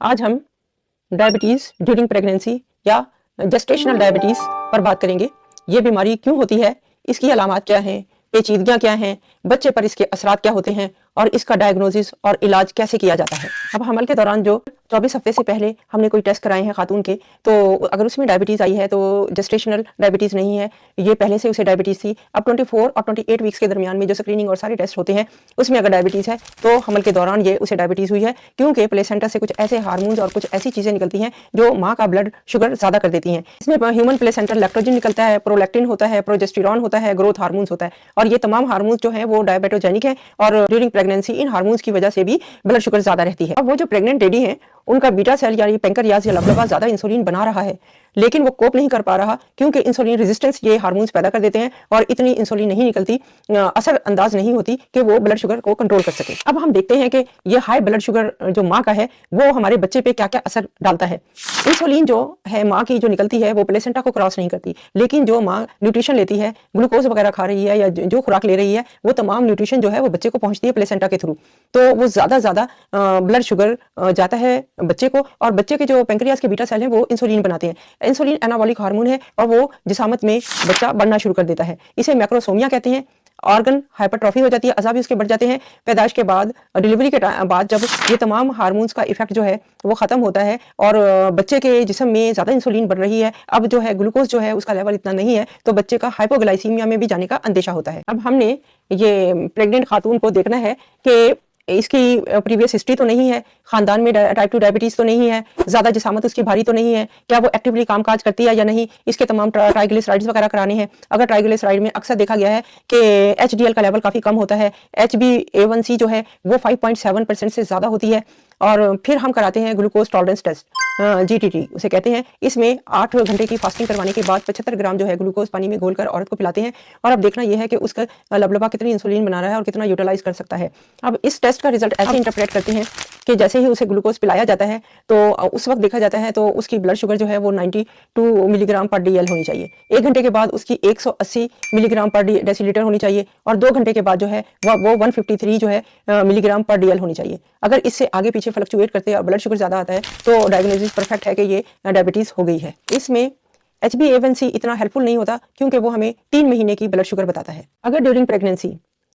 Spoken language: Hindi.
आज हम डायबिटीज़ ड्यूरिंग प्रेगनेंसी या जेस्टेशनल डायबिटीज़ पर बात करेंगे। ये बीमारी क्यों होती है, इसकी अलामात क्या हैं, पेचीदगियाँ क्या हैं, बच्चे पर इसके असरात क्या होते हैं और इसका डायग्नोसिस और इलाज कैसे किया जाता है। अब हमल के दौरान जो 24 हफ्ते से पहले हमने कोई टेस्ट कराए हैं खातून के, तो अगर उसमें डायबिटीज़ आई है तो जेस्टेशनल डायबिटीज़ नहीं है, ये पहले से उसे डायबिटीज़ थी। अब 24 और 28 वीक्स के दरमियान में जो स्क्रीनिंग और सारे टेस्ट होते हैं उसमें अगर डायबिटीज़ है तो हमल के दौरान ये उसे डायबिटीज़ हुई है, क्योंकि प्लेसेंटा से कुछ ऐसे हार्मोन्स और कुछ ऐसी चीज़ें निकलती हैं जो माँ का ब्लड शुगर ज़्यादा कर देती हैं। इसमें ह्यूमन प्लेसेंटा लैक्टोजन निकलता है, प्रोलैक्टिन होता है, प्रोजेस्टेरॉन होता है, ग्रोथ हार्मोन्स होता है और ये तमाम हार्मोन्स जो हैं वो डायबिटोजेनिक है और ड्यूरिंग प्रेगनेंसी इन हार्मोन्स की वजह से भी ब्लड शुगर ज़्यादा रहती है। अब वो जो प्रेग्नेंट लेडी हैं उनका बीटा सेल यानी पैंक्रियाज या लबलबा ज़्यादा इंसुलिन बना रहा है, लेकिन वो कोप नहीं कर पा रहा क्योंकि इंसुलिन रेजिस्टेंस ये हार्मोन्स पैदा कर देते हैं और इतनी इंसुलिन नहीं निकलती, असर अंदाज नहीं होती कि वो ब्लड शुगर को कंट्रोल कर सके। अब हम देखते हैं कि ये हाई ब्लड शुगर जो माँ का है वो हमारे बच्चे पे क्या क्या असर डालता है। इंसुलिन जो है माँ की जो निकलती है वो प्लेसेंटा को क्रॉस नहीं करती, लेकिन जो माँ न्यूट्रिशन लेती है, ग्लूकोज वगैरह खा रही है या जो खुराक ले रही है, वो तमाम न्यूट्रिशन जो है वो बच्चे को पहुंचती है प्लेसेंटा के थ्रू, तो वो ज़्यादा ब्लड शुगर जाता है बच्चे को और बच्चे के जो पैंक्रियाज के बीटा सेल हैं वो इंसुलिन बनाते हैं। इंसुलिन एनाबॉलिक हार्मोन है और वो जिसामत में बच्चा बढ़ना शुरू कर देता है। इसे मैक्रोसोमिया कहते हैं। ऑर्गन हाइपरट्रॉफी हो जाती है, अज़ा भी उसके बढ़ जाते हैं। पैदाइश के बाद डिलीवरी के बाद जब ये तमाम हार्मोन्स का इफेक्ट जो है वो ख़त्म होता है और बच्चे के जिस्म में ज़्यादा इंसुलिन बढ़ रही है, अब जो है ग्लूकोज जो है उसका लेवल इतना नहीं है, तो बच्चे का हाइपोग्लाइसीमिया में भी जाने का अंदेशा होता है। अब हमने ये प्रेग्नेंट खातून को देखना है कि इसकी प्रीवियस हिस्ट्री तो नहीं है, खानदान में टाइप 2 डायबिटीज़ तो नहीं है, ज़्यादा जिसामत उसकी भारी तो नहीं है, क्या वो एक्टिवली कामकाज करती है या नहीं, इसके तमाम ट्राइग्लिसराइड्स वगैरह कराने हैं। अगर ट्राइग्लिसराइड में अक्सर देखा गया है कि एचडीएल का लेवल काफ़ी कम होता है, HbA1c जो है वो 5.7% से ज़्यादा होती है और फिर हम कराते हैं ग्लूकोज टॉलरेंस टेस्ट, GTT उसे कहते हैं। इसमें 8 घंटे की फास्टिंग करवाने के बाद 75 ग्राम जो है ग्लूकोज पानी में घोलकर औरत को पिलाते हैं और अब देखना यह है कि उसका लबलबा कितनी इंसुलिन बना रहा है और कितना यूटिलाइज कर सकता है। अब इस टेस्ट का रिजल्ट ऐसे इंटरप्रेट करते हैं कि जैसे ही उसे ग्लूकोज पिलाया जाता है तो उस वक्त देखा जाता है तो उसकी ब्लड शुगर जो है वो 92 मिलीग्राम पर DL होनी चाहिए। 1 घंटे के बाद उसकी 180 मिलीग्राम पर डेसीलीटर होनी चाहिए और 2 घंटे के बाद जो है वो 153 जो है मिलीग्राम पर DL होनी चाहिए। अगर इससे आगे पीछे फ्लक्चुएट करते हैं और ब्लड शुगर ज़्यादा आता है तो डायग्नोसिस परफेक्ट है कि ये डायबिटीज़ हो गई है। इसमें HbA1c इतना हेल्पफुल नहीं होता क्योंकि वो हमें 3 महीने की ब्लड शुगर बताता है। अगर ड्यूरिंग प्रेगनेंसी